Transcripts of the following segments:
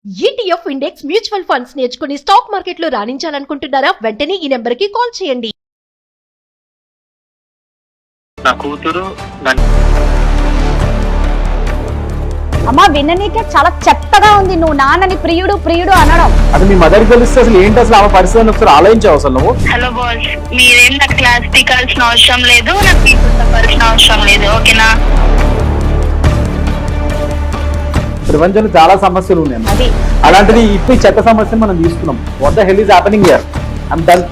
ETF index mutual funds నేర్చుకుని stock మార్కెట్లో రాణించాలనుకుంటున్నారా? వెంటనే ఈ నెంబర్కి కాల్ చేయండి. నా కూతురు అమ్మా విననీకే చాలా చెత్తగా ఉంది. నువ్వు నాన్నని ప్రియుడు ప్రియుడు అనడం. అసలు మీ మదర్ తెలిస్తే అసలు ఏంటి అసలు ఆమె పరిస్థితి ఒకసారి ఆలోచించావు అసలు నువ్వు? హలో బాస్, మీరేం నాకు క్లాస్ పీకాల్సిన అవసరం లేదు, నాకు పీపుల్ చెప్పాల్సిన అవసరం లేదు, ఓకేనా? ప్రపంచంలో చాలా సమస్యలు ఉన్నాయి. అది అలాంటిది ఇప్పుడు ఈ చెత్త సమస్యను మనం తీసుకున్నాం. What the hell is happening here? I'm done.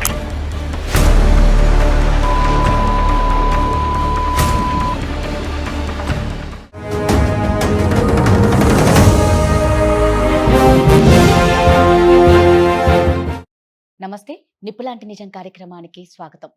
నమస్తే, నిప్పులాంటి నిజం కార్యక్రమానికి స్వాగతం.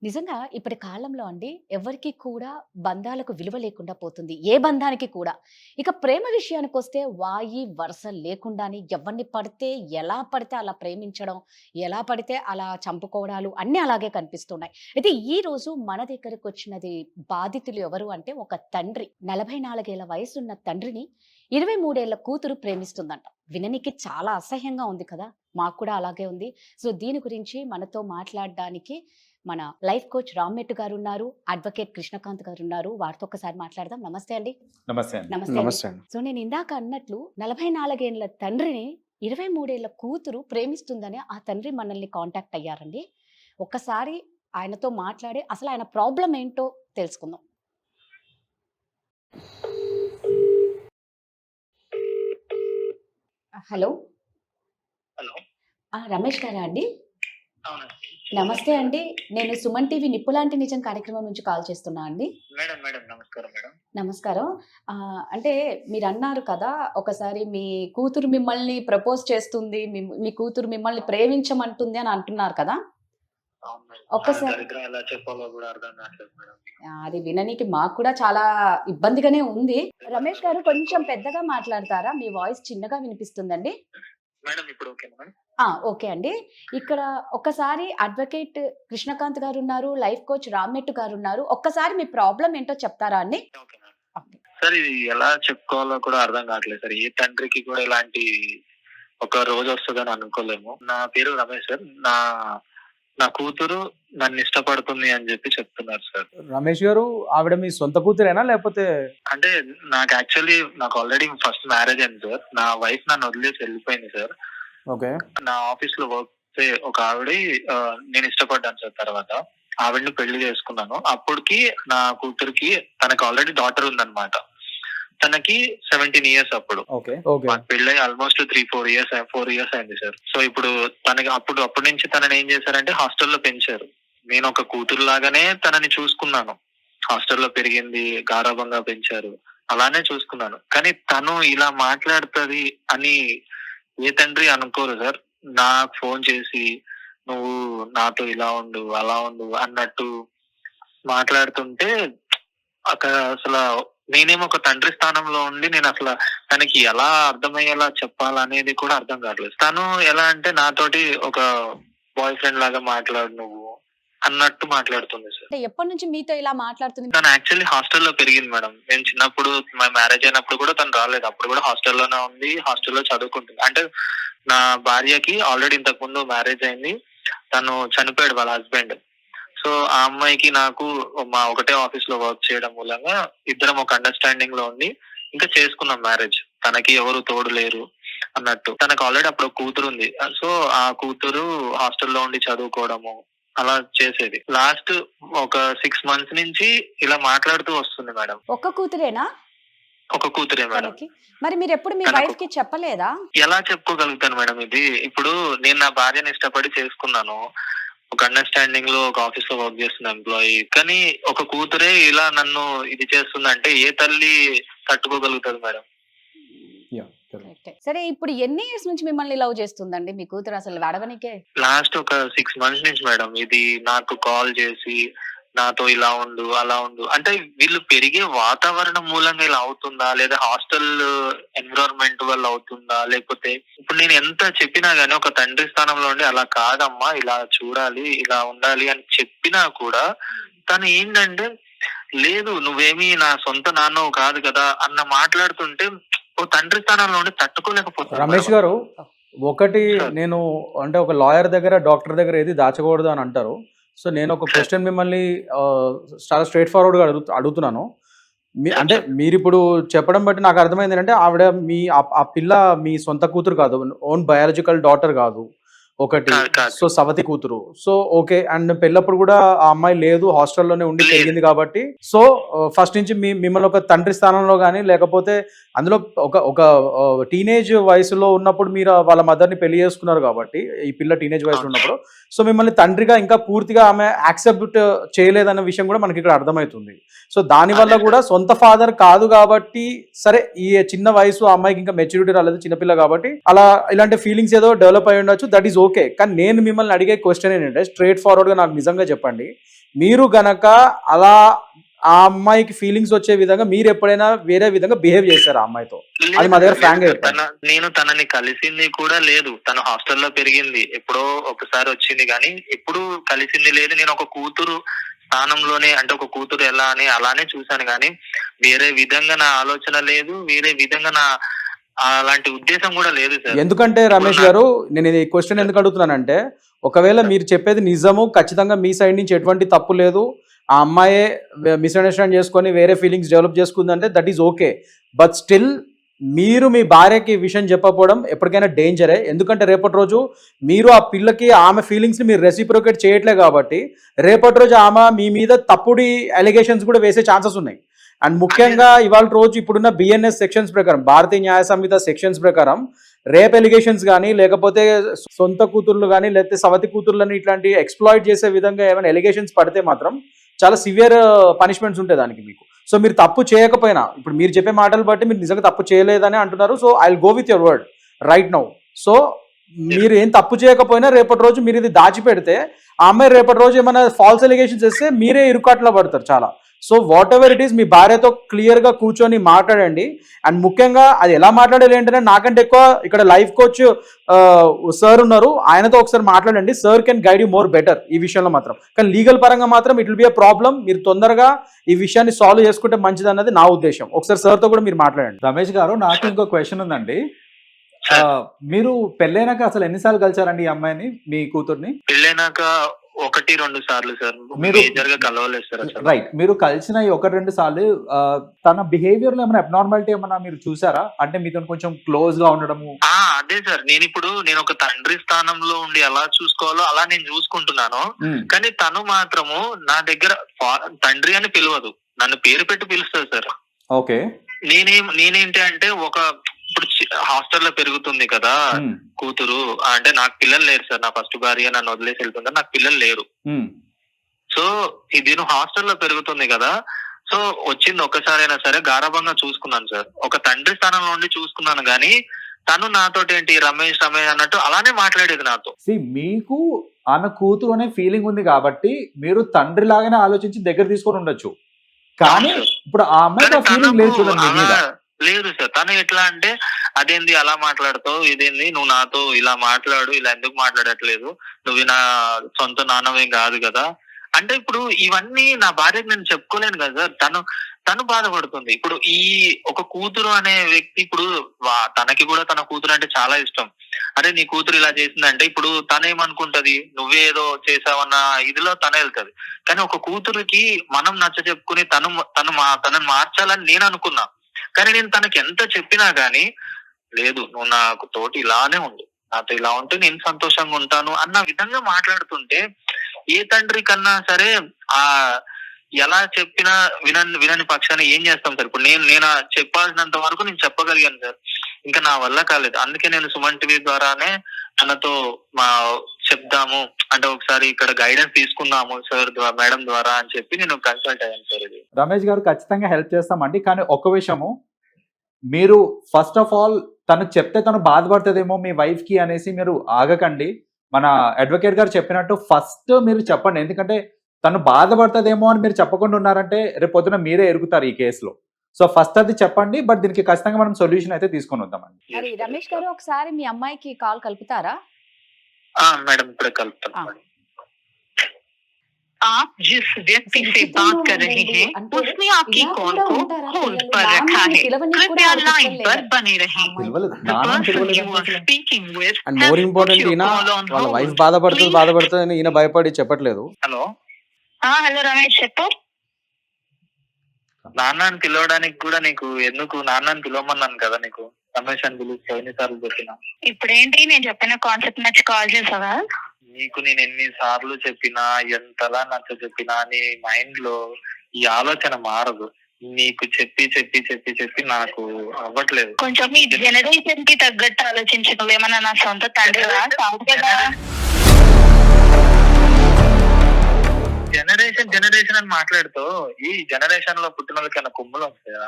నిజంగా ఇప్పటి కాలంలో అండి ఎవరికి కూడా బంధాలకు విలువ లేకుండా పోతుంది, ఏ బంధానికి కూడా. ఇక ప్రేమ విషయానికి వస్తే వాయి వరుస లేకుండానే ఎవరిని పడితే ఎలా పడితే అలా ప్రేమించడం, ఎలా పడితే అలా చంపుకోవడాలు అన్నీ అలాగే కనిపిస్తున్నాయి. అయితే ఈ రోజు మన దగ్గరకు వచ్చినది బాధితులు ఎవరు అంటే ఒక తండ్రి. 44 ఏళ్ల వయసున్న తండ్రిని 23 ఏళ్ల కూతురు ప్రేమిస్తుందంట. విననికి చాలా అసహ్యంగా ఉంది కదా, మాకు కూడా అలాగే ఉంది. సో దీని గురించి మనతో మాట్లాడడానికి మన లైఫ్ కోచ్ రామ్మెట్టు గారు ఉన్నారు, అడ్వకేట్ కృష్ణకాంత్ గారు ఉన్నారు. వారితో ఒకసారి మాట్లాడదాం. నమస్తే అండి. నమస్తే. నమస్తే. సో నేను ఇందాక అన్నట్లు 44 ఏళ్ల తండ్రిని 23 ఏళ్ల కూతురు ప్రేమిస్తుందని ఆ తండ్రి మనల్ని కాంటాక్ట్ అయ్యారండి. ఒక్కసారి ఆయనతో మాట్లాడి అసలు ఆయన ప్రాబ్లం ఏంటో తెలుసుకుందాం. హలో హలో రమేష్ గారా అండి? అవునండి. నమస్తే అండి, నేను సుమన్ టీవీ నిప్పులాంటి నిజం కార్యక్రమం నుంచి కాల్ చేస్తున్నా అండి. మేడం మేడం నమస్కారం మేడం. నమస్కారం. అంటే మీరు అన్నారు కదా, ఒకసారి మీ కూతురు మిమ్మల్ని ప్రపోజ్ చేస్తుంది, మీ కూతురు మిమ్మల్ని ప్రేమించమంటుంది అని అంటున్నారు కదా. అవును మేడం. ఒక్కసారి దరిద్రం ఎలా చెప్పాలో కూడా అర్థం కావట్లేదు మేడం. అది విననీకి మాకు కూడా చాలా ఇబ్బందిగానే ఉంది. రమేష్ గారు కొంచెం పెద్దగా మాట్లాడతారా? మీ వాయిస్ చిన్నగా వినిపిస్తుందండి. మేడం ఇప్పుడు ఓకేనా మేడం? ఓకే అండి. ఇక్కడ ఒక్కసారి అడ్వకేట్ కృష్ణకాంత్ గారు ఉన్నారు, లైఫ్ కోచ్ రామ్మెట్టు గారు ఉన్నారు. ఒక్కసారి మీ ప్రాబ్లం ఏంటో చెప్తారా అండి? Okay madam. సార్ ఇది ఎలా చెప్పుకోవాలో కూడా అర్థం కావట్లేదు సార్. ఏ తండ్రికి కూడా ఇలాంటి ఒక రోజు వస్తుందని అనుకోలేము. నా పేరు రమేష్ సార్. నా కూతురు నన్ను ఇష్టపడుతుంది అని చెప్పి చెప్తున్నారు సార్. రమేష్ గారు, ఆవిడ మీ సొంత కూతురేనా లేకపోతే? అంటే నాకు ఆల్రెడీ ఫస్ట్ మ్యారేజ్ అయింది సార్. నా వైఫ్ నన్ను వదిలేసి వెళ్ళిపోయింది సార్. ఓకే. నా ఆఫీస్ లో వర్క్ ఒక ఆవిడ నేను ఇష్టపడ్డాను సార్. తర్వాత ఆవిడని పెళ్లి చేసుకున్నాను. అప్పటికి నా కూతురికి తనకి ఆల్రెడీ డాటర్ ఉందన్నమాట. తనకి 17 years అప్పుడు. మాకు పెళ్ళి ఆల్మోస్ట్ 4 years అయింది సార్. సో ఇప్పుడు తనకి అప్పటి నుంచి తనని ఏం చేశారంటే హాస్టల్లో పెంచారు. నేను ఒక కూతురు లాగానే తనని చూసుకున్నాను. హాస్టల్లో పెరిగింది, గారాబంగా పెంచారు, అలానే చూసుకున్నాను. కానీ తను ఇలా మాట్లాడుతుంది అని ఏ తండ్రి అనుకోరు సార్. నాకు ఫోన్ చేసి నువ్వు నాతో ఇలా ఉండు అలా ఉండు అన్నట్టు మాట్లాడుతుంటే అక్కడ అసలు నేనేమో ఒక తండ్రి స్థానంలో ఉండి నేను అసలు తనకి ఎలా అర్థమయ్యేలా చెప్పాలనేది కూడా అర్థం కావట్లేదు. తను ఎలా అంటే నాతోటి ఒక బాయ్ ఫ్రెండ్ లాగా మాట్లాడు నువ్వు అన్నట్టు మాట్లాడుతుంది సార్. అంటే ఎప్పటి నుంచి మీతో ఇలా మాట్లాడుతుంది? తను యాక్చువల్లీ హాస్టల్లో పెరిగింది మేడం. నేను చిన్నప్పుడు మా మ్యారేజ్ అయినప్పుడు కూడా తను రాలేదు. అప్పుడు కూడా హాస్టల్లోనే ఉంది, హాస్టల్లో చదువుకుంటుంది. అంటే నా భార్యకి ఆల్రెడీ ఇంతకు ముందు మ్యారేజ్ అయింది. తను చనిపోయాడు వాళ్ళ హస్బెండ్. సో ఆ అమ్మాయికి నాకు మా ఒకటే ఆఫీస్ లో వర్క్ చేయడం మూలంగా ఇద్దరం ఒక అండర్స్టాండింగ్ లో ఉండి ఇంకా చేసుకున్నాం మ్యారేజ్. తనకి ఎవరు తోడు లేరు అన్నట్టు. తనకు ఆల్రెడీ అప్పుడు కూతురు ఉంది. సో ఆ కూతురు హాస్టల్లో ఉండి చదువుకోవడము అలా చేసేది. లాస్ట్ ఒక 6 months నుంచి ఇలా మాట్లాడుతూ వస్తుంది మేడం. ఒక్క కూతురేనా? ఒక కూతురే మేడం. మరి మీరు ఎప్పుడు మీ వైఫ్ కి చెప్పలేదా? ఎలా చెప్పుకోగలుగుతాను మేడం ఇది? ఇప్పుడు నేను నా భార్యను ఇష్టపడి చేసుకున్నాను. ఒక అండర్స్టాండింగ్ లో ఒక ఆఫీస్ లో వర్క్ చేస్తున్న ఎంప్లాయీ. కానీ ఒక కూతురే ఇలా నన్ను ఇది చేస్తుందంటే ఏ తల్లి తట్టుకోగలుగుతుంది మేడం? సరే, ఇప్పుడు ఎన్ని ఇయర్స్ నుంచి మిమ్మల్ని లవ్ చేస్తుందండి మీ కూతురు? అసలు వడవనికే లాస్ట్ ఒక 6 months నుంచి మేడం. ఇది నాకు కాల్ చేసి నాతో ఇలా ఉండు అలా ఉండు అంటే వీళ్ళు పెరిగే వాతావరణం మూలంగా ఇలా అవుతుందా, లేదా హాస్టల్ ఎన్విరాన్మెంట్ వల్ల అవుతుందా, లేకపోతే ఇప్పుడు నేను ఎంత చెప్పినా గానీ ఒక తండ్రి స్థానంలో ఉండి అలా కాదమ్మా ఇలా చూడాలి ఇలా ఉండాలి అని చెప్పినా కూడా తను ఏంటంటే లేదు నువ్వేమీ నా సొంత నాన్నవు కాదు కదా అన్న మాట్లాడుతుంటే ఓ తండ్రి స్థానంలో ఉండి తట్టుకోలేకపోతున్నాను. రమేష్ గారు, ఒకటి సార్. నేను అంటే ఒక లాయర్ దగ్గర డాక్టర్ దగ్గర ఏది దాచకూడదు అని అంటారు. సో నేను ఒక క్వశ్చన్ మిమ్మల్ని చాలా స్ట్రైట్ ఫార్వర్డ్గా అడుగుతున్నాను. అంటే మీరు ఇప్పుడు చెప్పడం బట్టి నాకు అర్థమైంది ఏంటంటే ఆవిడ ఆ పిల్ల మీ సొంత కూతురు కాదు, ఓన్ బయాలజికల్ డాటర్ కాదు ఒకటి. కాదు. సో సవతి కూతురు. So okay. అండ్ పెళ్ళప్పుడు కూడా ఆ అమ్మాయి లేదు, హాస్టల్లోనే ఉండి లేదు. పెరిగింది కాబట్టి సో ఫస్ట్ నుంచి మిమ్మల్ని ఒక తండ్రి స్థానంలో కానీ లేకపోతే అందులో ఒక టీనేజ్ వయసులో ఉన్నప్పుడు మీరు వాళ్ళ మదర్ని పెళ్లి చేసుకున్నారు కాబట్టి ఈ పిల్ల టీనేజ్ వయసులో ఉన్నప్పుడు సో మిమ్మల్ని తండ్రిగా ఇంకా పూర్తిగా ఆమె యాక్సెప్ట్ చేయలేదన్న విషయం కూడా మనకి ఇక్కడ అర్థమవుతుంది. సో దానివల్ల కూడా సొంత ఫాదర్ కాదు కాబట్టి సరే ఈ చిన్న వయసు ఆ అమ్మాయికి ఇంకా మెచ్యూరిటీ రాలేదు, చిన్నపిల్ల కాబట్టి అలా ఇలాంటి ఫీలింగ్స్ ఏదో డెవలప్ అయి ఉండొచ్చు, దట్ ఈస్ ఓకే. కానీ నేను మిమ్మల్ని అడిగే క్వశ్చన్ ఏంటంటే స్ట్రైట్ ఫార్వర్డ్గా నాకు నిజంగా చెప్పండి, మీరు గనక అలా ఆ అమ్మాయికి ఫీలింగ్స్ వచ్చే విధంగా మీరు ఎప్పుడైనా వేరే విధంగా బిహేవ్ చేశారు ఆ అమ్మాయితో? అది మా దగ్గర ఫ్రాంక్ గా చెప్పండి. నేను తనని కలిసింది కూడా లేదు. తను హాస్టల్లో పెరిగింది, ఎప్పుడో ఒకసారి వచ్చింది కానీ ఎప్పుడు కలిసింది లేదు. నేను ఒక కూతురు స్థానంలోనే, అంటే ఒక కూతురు ఎలా అని అలానే చూశాను కానీ వేరే విధంగా నా ఆలోచన లేదు, వేరే విధంగా నా అలాంటి ఉద్దేశం కూడా లేదు సార్. ఎందుకంటే రమేష్ గారు, నేను ఈ క్వశ్చన్ ఎందుకు అడుగుతున్నానంటే ఒకవేళ మీరు చెప్పేది నిజము, ఖచ్చితంగా మీ సైడ్ నుంచి ఎటువంటి తప్పు లేదు, ఆ అమ్మాయే మిస్అండర్స్టాండ్ చేసుకొని వేరే ఫీలింగ్స్ డెవలప్ చేసుకుందంటే that is okay. But still మీరు మీ భార్యకి ఈ విషయం చెప్పకపోవడం ఎప్పటికైనా డేంజరే. ఎందుకంటే రేపటి రోజు మీరు ఆ పిల్లకి ఆమె ఫీలింగ్స్ని మీరు రెసిప్రోకేట్ చేయట్లే కాబట్టి రేపటి రోజు ఆమె మీ మీద తప్పుడి అలిగేషన్స్ కూడా వేసే ఛాన్సెస్ ఉన్నాయి. అండ్ ముఖ్యంగా ఇవాళ రోజు ఇప్పుడున్న బిఎన్ఎస్ సెక్షన్స్ ప్రకారం, భారతీయ న్యాయ సంహిత సెక్షన్స్ ప్రకారం రేప్ ఎలిగేషన్స్ కానీ లేకపోతే సొంత కూతుర్లు కానీ లేకపోతే సవతి కూతుర్లని ఇట్లాంటి ఎక్స్ప్లాయిట్ చేసే విధంగా ఏమైనా ఎలిగేషన్స్ పడితే మాత్రం చాలా సివియర్ పనిష్మెంట్స్ ఉంటాయి దానికి మీకు. సో మీరు తప్పు చేయకపోయినా, ఇప్పుడు మీరు చెప్పే మాటలు బట్టి మీరు నిజంగా తప్పు చేయలేదని అంటున్నారు. So I will go with your word right now. So మీరు ఏం తప్పు చేయకపోయినా రేపటి రోజు మీరు ఇది దాచిపెడితే ఆ అమ్మాయి రేపటి రోజు ఏమైనా ఫాల్స్ ఎలిగేషన్స్ చేస్తే మీరే ఇరుకాట్లో పడతారు చాలా. So whatever it is మీ భార్యతో క్లియర్గా కూర్చొని మాట్లాడండి. అండ్ ముఖ్యంగా అది ఎలా మాట్లాడాలి ఏంటంటే నాకంటే ఎక్కువ ఇక్కడ లైఫ్ కోచ్ సార్ ఉన్నారు, ఆయనతో ఒకసారి మాట్లాడండి. Sir can guide you more better ఈ విషయంలో మాత్రం. కానీ లీగల్ పరంగా మాత్రం it will be a problem. మీరు తొందరగా ఈ విషయాన్ని సాల్వ్ చేసుకుంటే మంచిది అన్నది నా ఉద్దేశం. ఒకసారి సార్తో కూడా మీరు మాట్లాడండి. రమేష్ గారు, నాకు ఇంకో క్వశ్చన్ ఉందండి. మీరు పెళ్ళైనాక అసలు ఎన్నిసార్లు కలిసారండి ఈ అమ్మాయిని, మీ కూతుర్ని? పెళ్ళైనాక 1-2 సార్లు సార్. మీరు మేజర్ గా కలవలేదు సార్ అసలు. రైట్, మీరు కలిసిన ఈ 1-2 సార్లు తన బిహేవియర్ లో ఏమైనా అబ్నార్మాలిటీ ఏమైనా మీరు చూసారా? అంటే మీతో కొంచెం క్లోజ్ గా ఉండడము? అదే సార్, నేను ఒక తండ్రి స్థానంలో ఉండి ఎలా చూసుకోవాలో అలా నేను చూసుకుంటున్నాను. కానీ తను మాత్రము నా దగ్గర తండ్రి అని పిలవదు, నన్ను పేరు పెట్టి పిలుస్తుంది సార్. ఓకే. నేనేంటి అంటే ఇప్పుడు హాస్టల్లో పెరుగుతుంది కదా కూతురు, అంటే నాకు పిల్లలు లేరు సార్. నా ఫస్ట్ భార్య నన్ను వదిలేసి వెళ్తుందా, నాకు పిల్లలు లేరు. సో ఇది హాస్టల్లో పెరుగుతుంది కదా, సో వచ్చింది ఒక్కసారైనా సరే గారాభంగా చూసుకున్నాను సార్. ఒక తండ్రి స్థానంలో ఉండి చూసుకున్నాను కానీ తను నాతోటి ఏంటి రమేష్ అన్నట్టు అలానే మాట్లాడేది నాతో. మీకు ఆమె కూతురు అనే ఫీలింగ్ ఉంది కాబట్టి మీరు తండ్రి లాగానే ఆలోచించి దగ్గర తీసుకొని ఉండొచ్చు. కానీ ఇప్పుడు ఆ అమ్మాయి ఫీలింగ్ లేదు చూడండి మీద. లేదు సార్, తను ఎట్లా అంటే అదేంది అలా మాట్లాడుతావు, ఇదేంది నువ్వు నాతో ఇలా మాట్లాడు, ఇలా ఎందుకు మాట్లాడట్లేదు, నువ్వు నా సొంత నాన్నవేం కాదు కదా అంటే. ఇప్పుడు ఇవన్నీ నా భార్యకు నేను చెప్పుకోలేను కదా సార్. తను బాధపడుతుంది. ఇప్పుడు ఈ ఒక కూతురు అనే వ్యక్తి, ఇప్పుడు తనకి కూడా తన కూతురు అంటే చాలా ఇష్టం. అరే నీ కూతురు ఇలా చేసిందంటే ఇప్పుడు తనేమనుకుంటది, నువ్వేదో చేసావన్న ఇదిలో తన వెళ్తది. కానీ ఒక కూతురికి మనం నచ్చ చెప్పుకుని తనని మార్చాలని నేను అనుకున్నా. కానీ నేను తనకి ఎంత చెప్పినా గానీ లేదు, నువ్వు నాకు తోటి ఇలానే ఉండు, నాతో ఇలా ఉంటే నేను సంతోషంగా ఉంటాను అన్న విధంగా మాట్లాడుతుంటే ఏ తండ్రి కన్నా సరే ఎలా చెప్పినా వినని పక్షాన్ని ఏం చేస్తాం సార్. ఇప్పుడు నేను చెప్పాల్సినంత వరకు నేను చెప్పగలిగాను సార్, ఇంకా నా వల్ల కాలేదు. అందుకే నేను సుమన్ టీవీ ద్వారానే తనతో చెప్దాము అంటే ఒకసారి ఇక్కడ గైడెన్స్ తీసుకుందాము సార్ మేడం ద్వారా అని చెప్పి నేను కన్సల్ట్ అయ్యాను సార్. ఇది రమేష్ గారు ఖచ్చితంగా హెల్ప్ చేస్తామండి. కానీ ఒక్క విషయము, మీరు ఫస్ట్ ఆఫ్ ఆల్ తను చెప్తే తను బాధపడుతుందేమో మీ వైఫ్ కి అనేసి మీరు ఆగకండి. మన అడ్వకేట్ గారు చెప్పినట్టు ఫస్ట్ మీరు చెప్పండి. ఎందుకంటే తను బాధపడుతుందేమో అని మీరు చెప్పకుండా ఉన్నారంటే రేపు పొద్దున మీరే ఎరుగుతారు ఈ కేసులో. సో ఫస్ట్ అది చెప్పండి. బట్ దీనికి ఖచ్చితంగా మనం సొల్యూషన్ అయితే తీసుకొని వద్దామండి. మరి రమేష్ గారు ఒకసారి మీ అమ్మాయికి కాల్ కలుపుతారా? మేడం ఇప్పుడే కలుపుతాను. आप जिस व्यक्ति से बात कर रहे हैं उसने आपकी कॉल को होल्ड पर रखा है। कृपया लाइन पर बने रहें। పిలవలేదు The నాన్న person you పిలవలేదు are speaking with and has more put important your ఈయన call on వాళ్ళ hold. వైఫ్ బాధపడుతుంది అని ఈయన భయపడి చెప్పట్లేదు. హలో, హలో రమేష్ చెప్పు. నాన్నని పిలవడానికి కూడా నీకు ఎందుకు? నాన్నని పిలవమన్నాను కదా నీకు, రమేష్ అని పిలుస్తావు ఎన్నిసార్లు చెప్పినా. ఇప్పుడేంటి నేను చెప్పిన కాన్సెప్ట్ నచ్చి కాల్ చేసావా? నీకు నేను ఎన్నిసార్లు చెప్పినా, ఎంతలా నచ్చ చెప్పినా నీ మైండ్ లో ఈ ఆలోచన మారదు. నీకు చెప్పి చెప్పి చెప్పి చెప్పి నాకు అవ్వట్లేదు. కొంచెం ఈ జనరేషన్ కి తగ్గట్టు ఆలోచించు. నువ్వేమన్నా నా సొంత తండ్రివా? కాదు కదా. జనరేషన్ అని మాట్లాడుతూ ఈ జనరేషన్ లో పుట్టిన వాళ్ళకైనా కుమ్ములు వస్తాయా?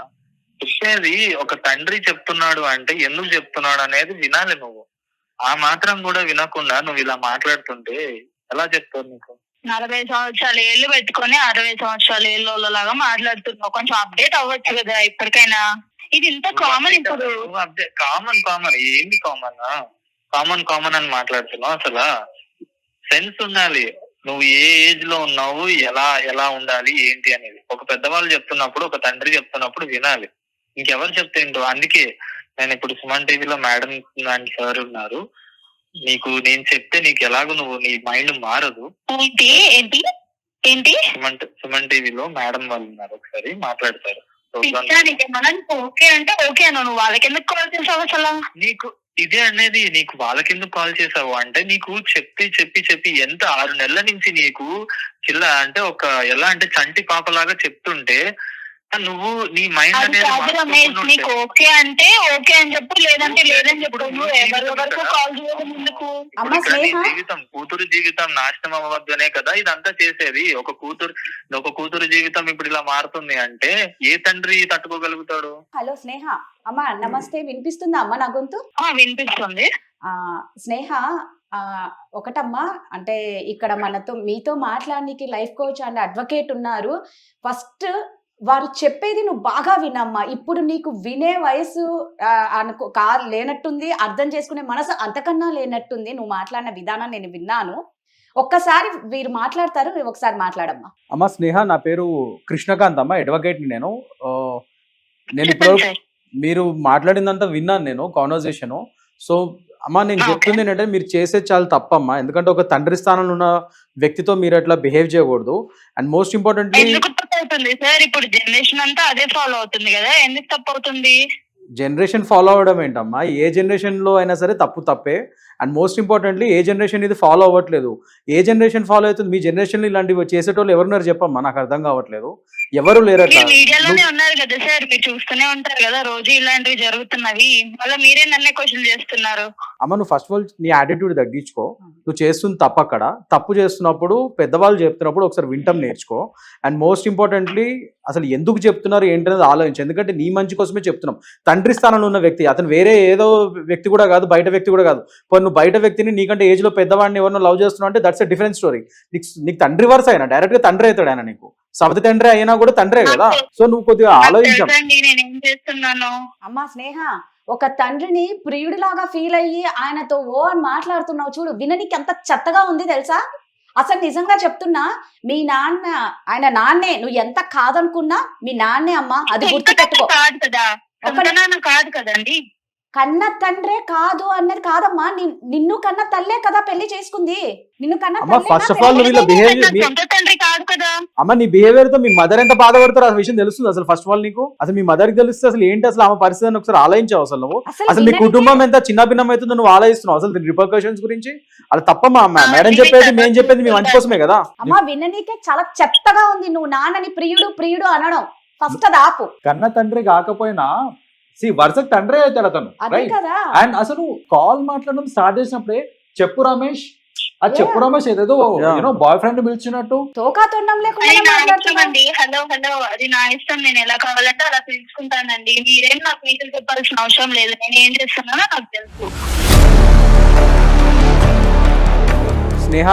చెప్పేది ఒక తండ్రి చెప్తున్నాడు అంటే ఎందుకు చెప్తున్నాడు అనేది వినాలి నువ్వు. ఆ మాత్రం కూడా వినకుండా నువ్వు ఇలా మాట్లాడుతుంటే ఎలా చెప్తావు? నీకు 40 సంవత్సరాల ఏళ్ళు పెట్టుకొని 60 సంవత్సరాల ఏళ్ళలాగా మాట్లాడుతున్నావు. కొంచెం అప్డేట్ అవ్వచ్చు కదా ఇప్పటికైనా. ఇది ఇంత కామన్ ఇప్పుడు. కామన్ ఏంది కామన్ అని మాట్లాడుతున్నావు? అసలు సెన్స్ ఉండాలి. నువ్వు ఏ ఏజ్ లో ఉన్నావు, ఎలా ఉండాలి ఏంటి అనేది ఒక పెద్దవాళ్ళు చెప్తున్నప్పుడు, ఒక తండ్రి చెప్తున్నప్పుడు వినాలి. ఇంకెవరు చెప్తే ఏంటో. అందుకే నేను ఇప్పుడు సుమన్ టీవీలో మేడం అండ్ సార్ ఉన్నారు. నేను చెప్తే నీకు ఎలాగో నీ మైండ్ మారదు. ఏంటి ఏంటి ఏంటి? సుమన్ టీవీలో మేడం వాళ్ళు ఉన్నారు, ఒకసారి మాట్లాడతారు. ఓకే అంటే ఓకే అను. నువ్వు వాళ్ళకి ఎందుకు కాల్ చేసావు అసలు? నీకు ఇదే అనేది, నీకు వాళ్ళకెందుకు కాల్ చేసావు అంటే నీకు చెప్పి ఎంత 6 నెలల నుంచి నీకు అంటే ఎలా అంటే చంటి పాపలాగా చెప్తుంటే నువ్వు నీ మైండ్ అనేది నీకు ఓకే అంటే ఓకే అని చెప్పు, లేదంటే లేదని చెప్పు. నువ్వు ఎవరెవరికి కాల్ చేయడం ఎందుకు? కూతురు జీవితం నాశనం అవ్వద్దనే కదా ఇదంతా చేసేది. ఒక కూతురు జీవితం ఇప్పుడు ఇలా మారుతుంది అంటే ఏ తండ్రి తట్టుకోగలుగుతాడు? హలో స్నేహ, అమ్మా నమస్తే, వినిపిస్తుందా అమ్మా నా గొంతు? వినిపిస్తుంది. స్నేహ, ఒకటమ్మా, అంటే ఇక్కడ మీతో మాట్లాడడానికి లైఫ్ కోచ్ అండ్ అడ్వకేట్ ఉన్నారు. ఫస్ట్ వారు చెప్పేది నువ్వు బాగా వినమ్మా. ఇప్పుడు నీకు వినే వయసు లేనట్టుంది, అర్థం చేసుకునే మనసు అంతకన్నా లేనట్టుంది. నువ్వు మాట్లాడిన విధానం నేను విన్నాను. ఒక్కసారి వీరు మాట్లాడతారు, నువ్వు ఒకసారి మాట్లాడమ్మా. అమ్మ స్నేహ, నా పేరు కృష్ణకాంత్ అమ్మ, అడ్వకేట్. నేను ఇప్పుడు మీరు మాట్లాడిందంతా విన్నాను నేను, కాన్వర్జేషన్. సో అమ్మ నేను చెప్తుంది ఏంటంటే మీరు చేసేది చాలా తప్పమ్మా. ఎందుకంటే ఒక తండ్రి స్థానంలో ఉన్న వ్యక్తితో మీరు అట్లా బిహేవ్ చేయకూడదు. అండ్ మోస్ట్ ఇంపార్టెంట్లీ అవుతుంది సార్, ఇప్పుడు జనరేషన్ అంతా అదే ఫాలో అవుతుంది కదా, ఎందుకు తప్పు అవుతుంది? జనరేషన్ ఫాలో అవడం ఏంటమ్మా? ఏ జనరేషన్ లో అయినా సరే తప్పే. And most importantly A generation ఇది ఫాలో అవ్వట్లేదు. ఏ జనరేషన్ ఫాలో అవుతుంది? మీ జనరేషన్ ఇలాంటివి చేసేటోళ్ళు ఎవరున్నారు చెప్పమ్మా, నాకు అర్థం కావట్లేదు. ఎవరు లేరట్లా. మీడియాలోనే ఉన్నారు కదా సార్, మీరు చూస్తూనే ఉంటారు కదా రోజు ఇలాంటివి జరుగుతున్నవి. మళ్ళీ మీరే నన్నే క్వశ్చన్ చేస్తున్నారు. అమ్మ నువ్వు ఫస్ట్ ఆఫ్ ఆల్ నీ యాటిట్యూడ్ తగ్గించుకో. నువ్వు చేస్తుంది అక్కడ తప్పు చేస్తున్నప్పుడు పెద్దవాళ్ళు చెప్తున్నప్పుడు ఒకసారి వింటం నేర్చుకో. అండ్ మోస్ట్ ఇంపార్టెంట్లీ అసలు ఎందుకు చెప్తున్నారు ఏంటనేది ఆలోచించు. ఎందుకంటే నీ మంచి కోసమే చెప్తున్నాం. తండ్రి స్థానంలో ఉన్న వ్యక్తి అతను వేరే ఏదో వ్యక్తి కూడా కాదు, బయట వ్యక్తి కూడా కాదు. నువ్వు బయట వ్యక్తిని నీకంటే ఏజ్ లో పెద్దవాడిని ఎవరినో లవ్ చేస్తున్నావు అంటే దట్స్ ఎ డిఫరెంట్ స్టోరీ. నీకు తండ్రి వరుస అయినా డైరెక్ట్ గా తండ్రి అవుతాడు ఆయన. నీకు సబతి తండ్రి అయినా కూడా తండ్రే కదా. సో నువ్వు కొద్దిగా ఆలోచించావు. అమ్మా స్నేహ, ఒక తండ్రిని ప్రియుడిలాగా ఫీల్ అయ్యి ఆయనతో అని మాట్లాడుతున్నావు చూడు, విననికి ఎంత చెత్తగా ఉంది తెలుసా. అసలు నిజంగా చెప్తున్నా, మీ నాన్న ఆయన నాన్నే. నువ్వు ఎంత కాదనుకున్నా మీ నాన్నే అమ్మా, అది గుర్తుపెట్టుకో. కాదు కదండి, కన్న తండ్రే కాదు అన్నది కాదమ్మా. నిన్ను కన్న తల్లే కదా పెళ్లి చేసుకుంది. నిన్ను కన్న ఫస్ట్ ఆఫ్ ఆల్ తండ్రి కాదు కదా. అమ్మ నీ బిహేవియర్ తో మీ మదర్ ఎంత బాధపడతారో ఆ విషయం తెలుస్తుంది అసలు. ఫస్ట్ ఆఫ్ ఆల్ నీకు అసలు మీ మదర్ కి తెలిస్తే అసలు ఏంటి అసలు ఆమె పరిస్థితి ఒకసారి ఆలోచించావు. అసలు నువ్వు అసలు మీ కుటుంబం ఎంత చిన్న భిన్నం అవుతుందో నువ్వు ఆలోచిస్తున్నావు. అసలు రిపర్కషన్స్ గురించి అది తప్పమ్మా. మేడం చెప్పేది మేము చెప్పేది మీ మంచి కోసమే కదా. అమ్మా విననీకే చాలా చెత్తగా ఉంది నువ్వు నాన్నని ప్రియుడు అనడం. ఫస్ట్ అది ఆపు. కన్న తండ్రి కాకపోయినా వరుసకు తండ్రి అవుతాడు అతను. అండ్ అసలు కాల్ మాట్లాడడం స్టార్ట్ చేసినప్పుడే చెప్పు రమేష్, అది చెప్పు రమేష్ ఏదేదో బాయ్ ఫ్రెండ్ పిలిచినట్టు హలో అది నా ఇష్టం, నేను ఎలా కావాలంటే అలా పిలుచుకుంటానండి. మీరేం నాకు మీకు చెప్పాల్సిన అవసరం లేదు. నేను ఏం చేస్తున్నానో నాకు తెలుసు. స్నేహ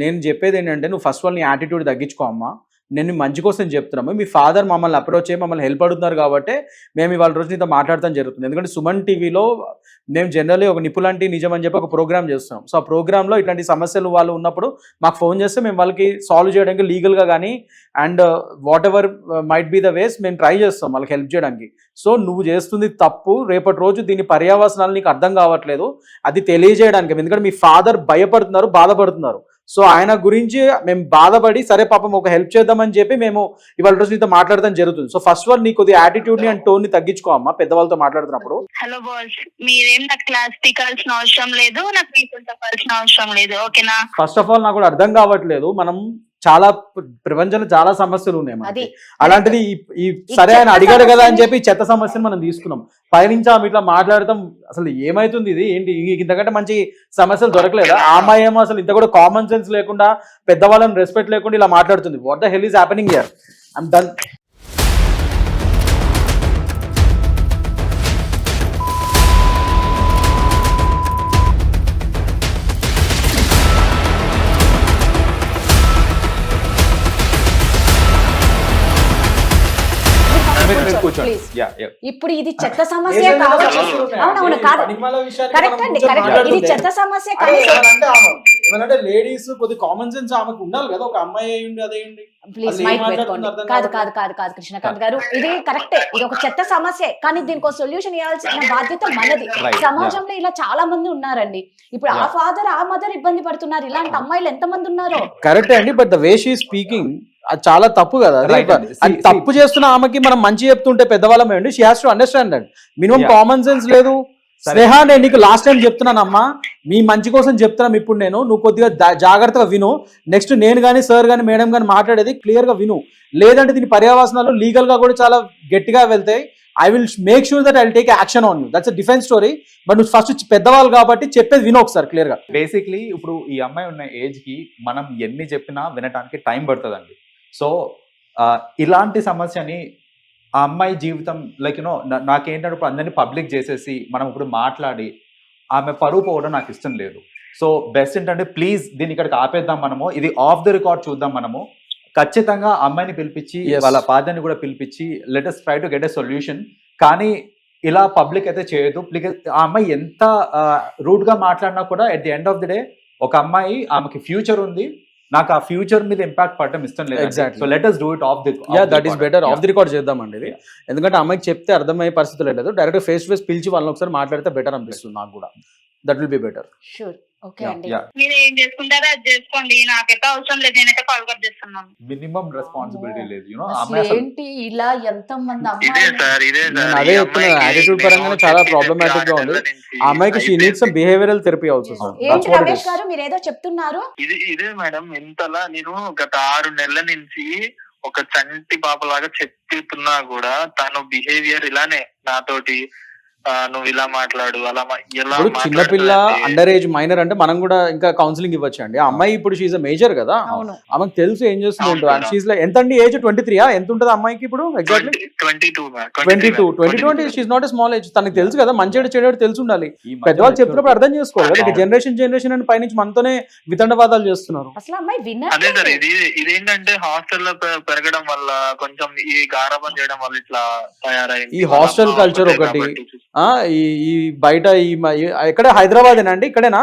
నేను చెప్పేది ఏంటంటే నువ్వు ఫస్ట్ ఆల్ నీ యాటిట్యూడ్ తగ్గించుకో అమ్మా. నేను మంచి కోసం చెప్తున్నాము. మీ ఫాదర్ మమ్మల్ని అప్రోచ్ అయ్యి మమ్మల్ని హెల్ప్ అడుగుతున్నారు కాబట్టి మేము ఇవాళ రోజు నీతో మాట్లాడతాం జరుగుతుంది. ఎందుకంటే సుమన్ టీవీలో మేము జనరల్లీ ఒక నిపులాంటి నిజం అని చెప్పి ఒక ప్రోగ్రామ్ చేస్తున్నాం. సో ఆ ప్రోగ్రాంలో ఇట్లాంటి సమస్యలు వాళ్ళు ఉన్నప్పుడు మాకు ఫోన్ చేస్తే మేము వాళ్ళకి సాల్వ్ చేయడానికి లీగల్గా కానీ and what ever might be the ways మేము ట్రై చేస్తాం వాళ్ళకి హెల్ప్ చేయడానికి. సో నువ్వు చేస్తుంది తప్పు, రేపటి రోజు దీని పర్యావసనాలు నీకు అర్థం కావట్లేదు, అది తెలియజేయడానికి. ఎందుకంటే మీ ఫాదర్ భయపడుతున్నారు, బాధపడుతున్నారు. సో ఆయన గురించి మేము బాధపడి సరే పాపం ఒక హెల్ప్ చేద్దామని చెప్పి మేము ఇవాళ రోజు నీతో మాట్లాడడం జరుగుతుంది. సో ఫస్ట్ వన్ నీ కొద్దిగా యాటిట్యూడ్ ని అండ్ టోన్ ని తగ్గించుకో అమ్మా పెద్దవాళ్ళతో మాట్లాడుతున్నప్పుడు. హలో బాస్, మీరేం నాకు క్లాస్ పీకాల్సిన అవసరం లేదు, నాకు మీతో చెప్పాల్సిన అవసరం లేదు, ఓకేనా? ఫస్ట్ ఆఫ్ ఆల్ నాకు కూడా అర్థం కావట్లేదు, మనం చాలా ప్రపంచంలో చాలా సమస్యలు ఉన్నాయి మనకి. అలాంటిది ఈ సరే ఆయన అడిగాడు కదా అని చెప్పి చెత్త సమస్యను మనం తీసుకున్నాం. పైనుంచి ఆమె ఇట్లా మాట్లాడతాం, అసలు ఏమైతుంది ఇది ఏంటి, ఇంతకంటే మంచి సమస్యలు దొరకలేదా? ఆ అమ్మాయి ఏమో అసలు ఇంత కూడా కామన్ సెన్స్ లేకుండా పెద్దవాళ్ళని రెస్పెక్ట్ లేకుండా ఇలా మాట్లాడుతుంది. What the hell is happening here? I'm done. కూర్చోండి, please. ఇప్పుడు ఇది చెత్త సమస్య కావచ్చు. అవునవును, కాదు, కరెక్ట్ అండి, కరెక్ట్. ఇది చెత్త సమస్య కాదు. ఏమంటే లేడీస్ కొద్ది కామన్ సెన్స్ ఆమెకు ఉండాలి కదా, ఒక అమ్మాయి అయ్యండి అదేండి. ప్లీజ్ మైక్ పెట్టుకోండి. కాదు కాదు కాదు కాదు కృష్ణకాంత్ గారు, ఇది కరెక్టే, ఇది ఒక చెత్త సమస్య. కానీ దీనికి ఒక సొల్యూషన్ ఇవ్వాల్సిన బాధ్యత మనది. సమాజంలో ఇలా చాలా మంది ఉన్నారండి. ఇప్పుడు ఆ ఫాదర్ ఆ మదర్ ఇబ్బంది పడుతున్నారు, ఇలాంటి అమ్మాయిలు ఎంత మంది ఉన్నారు. కరెక్టే అండి, but the way she speaking అది చాలా తప్పు కదా. అది తప్పు చేస్తున్న ఆమెకి మనం మంచి చెప్తుంటే పెద్దవాళ్ళం ఏంటి, she has to understand that. Minimum common sense లేదు. స్నేహ, నేను నీకు లాస్ట్ టైం చెప్తున్నానమ్మా, మీ మంచి కోసం చెప్తున్నాం. ఇప్పుడు నువ్వు కొద్దిగా జాగ్రత్తగా విను. నెక్స్ట్ నేను కానీ సార్ కానీ మేడం కానీ మాట్లాడేది క్లియర్ గా విను. లేదంటే దీని పర్యావసనాలు లీగల్ గా కూడా చాలా గట్టిగా వెళ్తాయి. I will make sure that I will take action on you. That's a different story. But నువ్వు ఫస్ట్ పెద్దవాళ్ళు కాబట్టి చెప్పేది విను ఒకసారి క్లియర్ గా. బేసిక్లీ ఇప్పుడు ఈ అమ్మాయి ఉన్న ఏజ్ కి మనం ఎన్ని చెప్పినా వినటానికి టైం పడుతుందండి. సో ఇలాంటి సమస్యని ఆ అమ్మాయి జీవితం లైక్ యూనో నాకేంటంటే ఇప్పుడు అందరినీ పబ్లిక్ చేసేసి మనం ఇప్పుడు మాట్లాడి ఆమె పరువు పోవడం నాకు ఇష్టం లేదు. సో బెస్ట్ ఏంటంటే ప్లీజ్ దీన్ని ఇక్కడికి ఆపేద్దాం మనము, ఇది ఆఫ్ ద రికార్డ్ చూద్దాం మనము. ఖచ్చితంగా అమ్మాయిని పిలిపించి వాళ్ళ ఫాదర్ని కూడా పిలిపించి let us try to get a solution. కానీ ఇలా పబ్లిక్ అయితే చేయొద్దు. ఆ అమ్మాయి ఎంత రూడ్ గా మాట్లాడినా కూడా at the end of the day ఒక అమ్మాయి, ఆమెకి ఫ్యూచర్ ఉంది, నాకు ఆ ఫ్యూచర్ మీద ఇంపాక్ట్ పడటం ఇష్టం లేదు. Exactly. So let us do it off the that is better. Of the record చేద్దామండి ఇది. ఎందుకంటే అమ్మాయికి చెప్తే అర్థమయ్యే పరిస్థితులు లేదు. డైరెక్ట్ ఫేస్ టు ఫేస్ పిలిచి వాళ్ళని ఒకసారి మాట్లాడితే బెటర్ అనిపిస్తుంది నాకు కూడా. That will be better. Sure, okay అండి. మీరు ఏం చేసుకుంటారో అది చేసుకోండి, నాకైతే అవసరం లేదు, నేనైతే కాల్ కట్ చేస్తున్నాను. మినిమం రెస్పాన్సిబిలిటీ లేదు. అసలు ఏంటి ఇలా ఎంత మంది ఇదే అమ్మాయిలు. సార్, ఇదే సార్. అదే చెప్తున్నా, యాటిట్యూడ్ పరంగా చాలా ప్రాబ్లమాటిక్ గా ఉంది. ఆ అమ్మాయికి she needs some behavioural therapy also sir. ఏంటి రమేష్ గారు మీరు ఏదో చెప్తున్నారు? ఇదే మేడం, ఇంతలా నేను గత 6 నెలల నుంచి ఒక చంటి పాపలాగా చెప్తున్నా కూడా తను బిహేవియర్ ఇలానే నాతోటి. నువ్వు ఇలా మాట్లాడు, అలా ఎలా ఇప్పుడు చిన్నపిల్ల అండర్ ఏజ్ మైనర్ అంటే మనం కూడా ఇంకా కౌన్సిలింగ్ ఇవ్వచ్చు అండి. ఆ అమ్మాయి ఇప్పుడు షీఈ్ మేజర్ కదా, ఆమెకు తెలుసు ఏం చేస్తుంది. ఎంత అండి ఏజ్? 23 ఎంత ఉంటుంది అమ్మాయికి ఇప్పుడు? ఎగ్జాక్ట్లీ 22 అంటే she's not a small age. తనకి తెలుసు కదా మంచి చెడు తెలిసి ఉండాలి. పెద్దవాళ్ళు చెప్పినప్పుడు అర్థం చేసుకోవాలి కదా. జనరేషన్ అని పైనుంచి మనతోనే వితండవాదాలు చేస్తున్నారు. అసలు అమ్మాయి అదే సార్, ఇదేంటంటే హాస్టల్లో పెరగడం వల్ల కొంచెం ఈ గారాబం చేయడం వల్ల ఇట్లా తయారైంది. ఈ హాస్టల్ కల్చర్ ఒకటి, ఈ బయట ఎక్కడ హైదరాబాదేనా అండి? ఇక్కడేనా?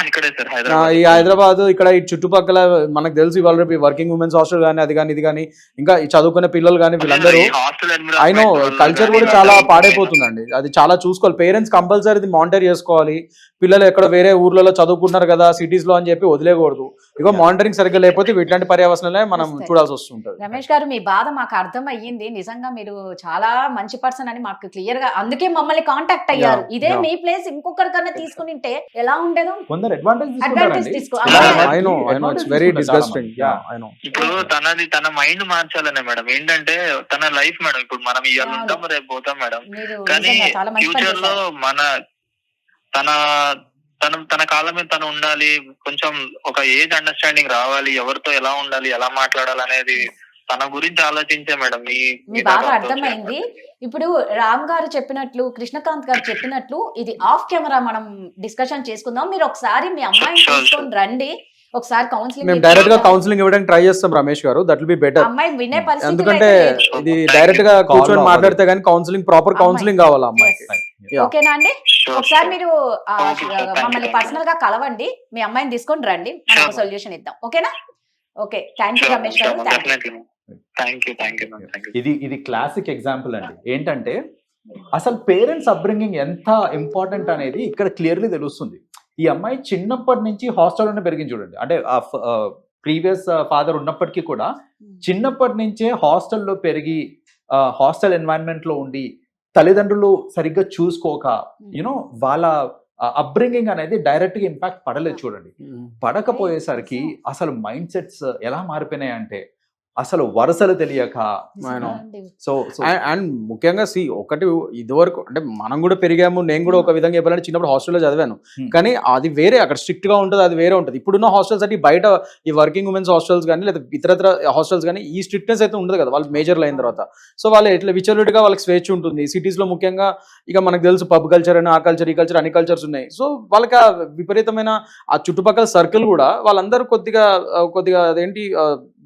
ఇక్కడే సార్, ఈ హైదరాబాద్ ఇక్కడ ఈ చుట్టుపక్కల మనకు తెలుసు ఇవాళ రేపు వర్కింగ్ ఉమెన్స్ హాస్టల్ కానీ అది కానీ ఇది కానీ ఇంకా చదువుకునే పిల్లలు కానీ వీళ్ళందరూ అయినో కల్చర్ కూడా చాలా పాడైపోతుందండి. అది చాలా చూసుకోవాలి. పేరెంట్స్ కంపల్సరీ ఇది మానిటర్ చేసుకోవాలి. పిల్లలు ఎక్కడ వేరే ఊర్లలో చదువుకుంటున్నారు కదా సిటీస్ లో అని చెప్పి వదిలేకూడదు. ఇగో మానిటరింగ్ సరిగ్గా లేకపోతే ఇట్లాంటి పర్యావసనాలే మనం చూడాల్సి వస్తుంటది. రమేష్ గారు మీ బాధ మాకు అర్థం అయ్యింది. నిజంగా మీరు చాలా మంచి పర్సన్ అని మాకు క్లియర్ గా, అందుకే మమ్మల్ని కాంటాక్ట్ అయ్యారు. ఇదే మీ ప్లేస్ ఇంకొకరికన్నా తీసుకుని ఉంటే ఎలా ఉండేదో. ఇప్పుడు తన మైండ్ మార్చాలనే మేడం. ఏంటంటే తన లైఫ్ మేడం. ఇప్పుడు మనం ఇవాళ ఉంటాం, రేపు పోతాం మేడం. కానీ ఫ్యూచర్ లో తన కాలం మీద తను ఉండాలి. కొంచెం ఒక ఏజ్ అండర్స్టాండింగ్ రావాలి, ఎవరితో ఎలా ఉండాలి, ఎలా మాట్లాడాలి అనేది తన గురించి ఆలోచించే మేడం. మీ బాగా అర్థమైంది. ఇప్పుడు రామ్ గారు చెప్పినట్లు, కృష్ణకాంత్ గారు చెప్పినట్లు ఇది ఆఫ్ కెమెరా మనం డిస్కషన్ చేసుకుందాం. మీరు ఒకసారి మీ అమ్మాయిని తీసుకొని రండి, ఒకసారి కౌన్సిలింగ్ మేము డైరెక్ట్ గా కౌన్సిలింగ్ ఇవ్వడానికి ట్రై చేస్తాం రమేష్ గారు, దట్ విల్ బి బెటర్. అమ్మాయి వినే పరిస్థితి ఎందుకంటే ఇది డైరెక్ట్ గా కూర్చొని మాట్లాడితే గానీ కౌన్సిలింగ్, ప్రాపర్ కౌన్సిలింగ్ కావాలి అమ్మాయికి. Yeah. ఓకేనా అండి? ఒకసారి మీరు మమ్మల్ని పర్సనల్ గా కలవండి, మీ అమ్మాయిని తీసుకొని రండి, మనం ఒక సొల్యూషన్ ఇద్దాం. ఓకేనా? ఓకే, థ్యాంక్ యూ రమేష్ గారు. ఇది క్లాసిక్ ఎగ్జాంపుల్ అండి. ఏంటంటే అసలు పేరెంట్స్ అప్బ్రింగింగ్ ఎంత ఇంపార్టెంట్ అనేది ఇక్కడ క్లియర్లీ తెలుస్తుంది. ఈ అమ్మాయి చిన్నప్పటి నుంచి హాస్టల్లోనే పెరిగింది చూడండి. అంటే ప్రీవియస్ ఫాదర్ ఉన్నప్పటికీ కూడా చిన్నప్పటి నుంచే హాస్టల్లో పెరిగి హాస్టల్ ఎన్వైరన్మెంట్ లో ఉండి తల్లిదండ్రులు సరిగ్గా చూసుకోక యూనో వాళ్ళ అప్బ్రింగింగ్ అనేది డైరెక్ట్ గా ఇంపాక్ట్ పడలేదు చూడండి. పడకపోయేసరికి అసలు మైండ్ సెట్స్ ఎలా మారిపోయినాయి అంటే అసలు వరుసలు తెలియక సో అండ్ ముఖ్యంగా ఒకటి ఇదివరకు అంటే మనం కూడా పెరిగాము, నేను కూడా ఒక విధంగా చెప్పాలంటే చిన్నప్పుడు హాస్టల్లో చదివాను, కానీ అది వేరే, అక్కడ స్ట్రిక్ట్ గా ఉంటుంది, అది వేరే ఉంటుంది. ఇప్పుడున్న హాస్టల్స్ అంటే బయట ఈ వర్కింగ్ ఉమెన్స్ హాస్టల్స్ కానీ లేదా ఇతరత్ర హాస్టల్స్ కానీ ఈ స్ట్రిక్ట్నెస్ అయితే ఉండదు కదా వాళ్ళు మేజర్లు అయిన తర్వాత. సో వాళ్ళు ఎట్లా విచలవిడిగా వాళ్ళకి స్వేచ్ఛ ఉంటుంది. సిటీస్ లో ముఖ్యంగా ఇక మనకు తెలుసు పబ్ కల్చర్ అని, ఆ కల్చర్, ఈ కల్చర్, అన్ని కల్చర్స్ ఉన్నాయి. సో వాళ్ళకి ఆ విపరీతమైన ఆ చుట్టుపక్కల సర్కిల్ కూడా వాళ్ళందరూ కొద్దిగా అదేంటి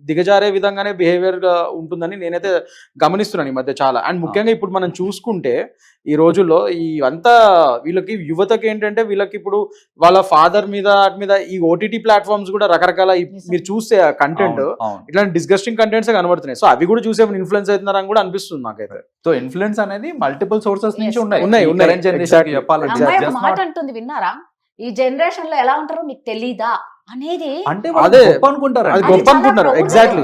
దిగజారే విధంగానే బిహేవియర్ గా ఉంటుందని నేనైతే గమనిస్తున్నాను ఈ మధ్య చాలా. అండ్ ముఖ్యంగా ఇప్పుడు మనం చూసుకుంటే ఈ రోజుల్లో ఈ అంతా వీళ్ళకి యువతకి ఏంటంటే వీళ్ళకి ఇప్పుడు వాళ్ళ ఫాదర్ మీద ఈ ఓటీటీ ప్లాట్ఫామ్స్ కూడా రకరకాల మీరు చూస్తే కంటెంట్ ఇట్లాంటి డిస్గస్టింగ్ కంటెంట్స్ కనబడుతున్నాయి. సో అవి కూడా చూసే ఇన్ఫ్లుయెన్స్ అవుతున్నారని కూడా అనిపిస్తుంది నాకైతే. సో ఇన్ఫ్లుయెన్స్ అనేది మల్టిపుల్ సోర్సెస్ నుంచి ఉన్నాయి. అమ్మాయి ఒక మాట అంటుంది, విన్నారా? ఈ జనరేషన్ లో ఎలా ఉంటారో మీకు తెలీదా అనేది. అంటే అదే అనుకుంటారు, అది గొప్ప అనుకుంటున్నారు. ఎగ్జాక్ట్లీ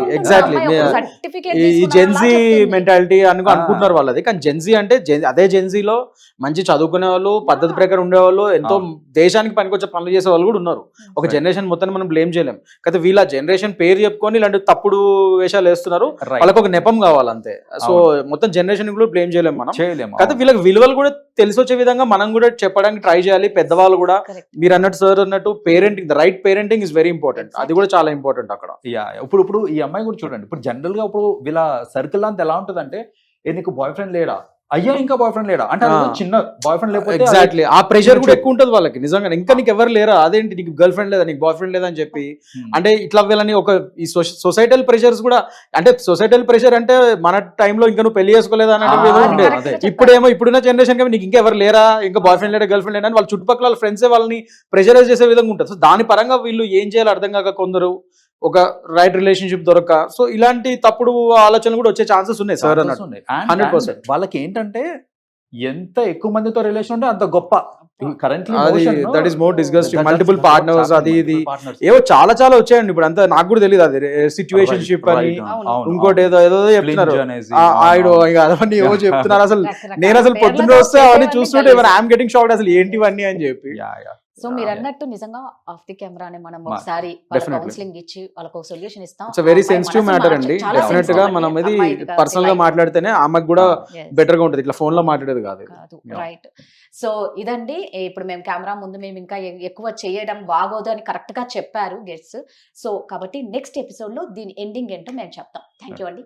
ఈ జెన్జీ మెంటాలిటీ అనుకుంటున్నారు వాళ్ళది. కానీ జెన్జీ అంటే అదే జెన్జీలో మంచి చదువుకునే వాళ్ళు, పద్ధతి ప్రకారం ఉండేవాళ్ళు, ఎంతో దేశానికి పనికొచ్చే పనులు చేసే వాళ్ళు కూడా ఉన్నారు. ఒక జనరేషన్ మొత్తాన్ని మనం బ్లేమ్ చేయలేం. అయితే వీళ్ళ జనరేషన్ పేరు చెప్పుకొని ఇలాంటి తప్పుడు వేషాలు వేస్తున్నారు. వాళ్ళకి ఒక నెపం కావాలంతే. సో మొత్తం జనరేషన్ కూడా బ్లేమ్ చేయలేం మనం. అయితే వీళ్ళకి విలువలు కూడా తెలిసి వచ్చే విధంగా మనం కూడా చెప్పడానికి ట్రై చేయాలి. పెద్దవాళ్ళు కూడా మీరు అన్నట్టు సార్ అన్నట్టు parenting, the right parenting is very important. అది కూడా చాలా ఇంపార్టెంట్ అక్కడ. ఇప్పుడు ఈ అమ్మాయి కూడా చూడండి, ఇప్పుడు జనరల్ గా ఇప్పుడు వీళ్ళ సర్కిల్ అంతా ఎలా ఉంటది అంటే, నీకు బాయ్ ఫ్రెండ్ లేడా, అయ్యా ఇంకా బాయ్ ఫ్రెండ్ లేడా అంటే చిన్న బాయ్ ఫ్రెండ్ లేకపోతే ఎగ్జాక్ట్లీ ఆ ప్రెషర్ కూడా ఎక్కువ ఉంటుంది వాళ్ళకి నిజంగా. ఇంకా నీకు ఎవరు లేరా, అదేంటి నీకు గర్ల్ ఫ్రెండ్ లేదా, నీకు బాయ్ ఫ్రెండ్ లేదా అని చెప్పి అంటే ఇట్లా వీళ్ళని ఒక ఈ సొసైటల్ ప్రెషర్స్ కూడా, అంటే సొసైటల్ ప్రెషర్ అంటే మన టైంలో ఇంకా నువ్వు పెళ్లి చేసుకోలేదా అనేది ఉండేది. ఇప్పుడేమో ఇప్పుడున్న జనరేషన్ కి నీకు ఇంకా ఎవరు లేరా, ఇంకా బాయ్ ఫ్రెండ్ లేడా, గర్ల్ ఫ్రెండ్ లేడా అని వాళ్ళ చుట్టుపక్కల వాళ్ళ ఫ్రెండ్సే వాళ్ళని ప్రెషరైజ్ చేసే విధంగా ఉంటుంది. సో దాని పరంగా వీళ్ళు ఏం చేయాలో అర్థం కాక కొందరు ఒక రైట్ రిలేషన్షిప్ దొరక సో ఇలాంటి తప్పుడు ఆలోచనలు కూడా వచ్చే ఛాన్సెస్ ఉన్నాయి సార్ అన్నట్టు. 100% వాళ్ళకి ఏంటంటే ఎంత ఎక్కువ మందితో రిలేషన్ ఉంటే అంత గొప్ప. That is more disgusting. Multiple partners అది ఇది ఏవో చాలా వచ్చాయండి. ఇప్పుడు అంతా నాకు కూడా తెలియదు. అది సిచ్యువేషన్షిప్ అని ఇంకోటి ఏదో చెప్తున్నారు, అవన్నీ ఏవో చెప్తున్నారు. అసలు నేను అసలు పొద్దున్న వస్తే అవన్నీ చూస్తుంటే ఐఎమ్ గెటింగ్ షాక్డ్, అసలు ఏంటివన్నీ అని చెప్పి. సో మీరు అన్నట్టు నిజంగా ఆఫ్ ది కెమెరానే మనం ఒకసారి కౌన్సిలింగ్ ఇచ్చి వాళ్ళకి సొల్యూషన్ ఇస్తాం. ఇట్స్ వెరీ సెన్సిటివ్ మ్యాటర్ అండి. డెఫినెట్ గా మనం ఇది పర్సనల్ గా మాట్లాడితేనే ఆమెకు కూడా బెటర్ గా ఉంటుంది, ఇట్లా ఫోన్ లో మాట్లాడేది కాదు. రైట్. సో ఇదండి, ఇప్పుడు మేము కెమెరా ముందు మేము ఇంకా ఎక్కువ చేయడం బాగోదు అని కరెక్ట్ గా చెప్పారు గెస్ట్స్. సో కాబట్టి నెక్స్ట్ ఎపిసోడ్ లో దీని ఎండింగ్ ఏంటో మేము చెప్తాం. థ్యాంక్ యూ అండి.